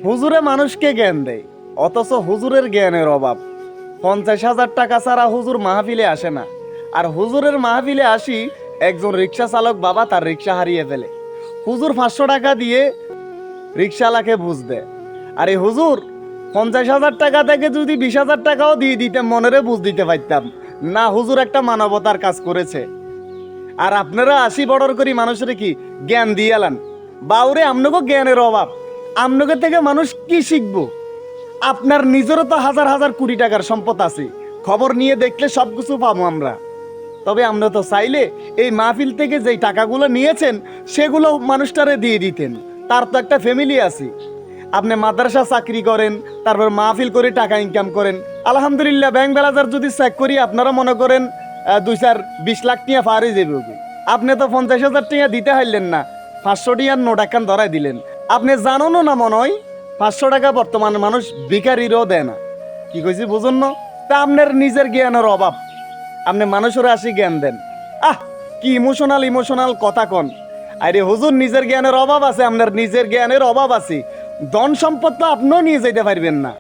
হুজুরে মানুষকে জ্ঞান দেয়, অথচ হুজুরের জ্ঞানের অভাব। 50,000 টাকা ছাড়া হুজুর মাহফিলে আসে না। আর হুজুরের মাহফিলে আসি একজন রিক্সা চালক বাবা তার রিক্সা হারিয়ে ফেলে। হুজুর 500 টাকা দিয়ে রিক্সাওয়ালাকে বুঝ দেয়। আরে হুজুর, 50,000 টাকা থেকে যদি 20,000 টাকাও দিয়ে দিতে মনেরে বুঝ দিতে পারতাম না, হুজুর একটা মানবতার কাজ করেছে। আর আপনারা আসি বড়র করি মানুষের কি জ্ঞান দিয়ে এলান। বাউরে আমনগো জ্ঞানের অভাব। আমনগো থেকে মানুষ কি শিখবো? আপনার নিজেরও তো হাজার হাজার কোটি টাকার সম্পদ আছে, খবর নিয়ে দেখলে সবকিছু পাবো আমরা। তবে আমরা তো চাইলে এই মাহফিল থেকে যেই টাকাগুলো নিয়েছেন সেগুলো মানুষটারে দিয়ে দিতেন। তার তো একটা ফ্যামিলি আছে। আপনি মাদ্রাসা চাকরি করেন, তারপর মাহফিল করে টাকা ইনকাম করেন। আলহামদুলিল্লাহ, ব্যাংক ব্যালান্সার যদি চেক করি আপনারা মনে করেন 2-4-20 লাখ টাকা ফারে যাবে। আপনি তো 50,000 টাকা দিতে হারলেন না, 500 টাকার নোট একখান ধরাই দিলেন। আপনি জানোনও না মনে হয় 500 টাকা বর্তমান মানুষ ভিখারিরও দেয় না। কি কইছি বুঝুন না? তা আপনার নিজের জ্ঞানের অভাব, আপনি মানুষের আসি জ্ঞান দেন। আহ, কি ইমোশনাল ইমোশনাল কথা কন। আরে হুজুর, নিজের জ্ঞানের অভাব আছে, আপনার নিজের জ্ঞানের অভাব আছে। ধন সম্পদ তো আপনিও নিয়ে যেতে পারবেন না।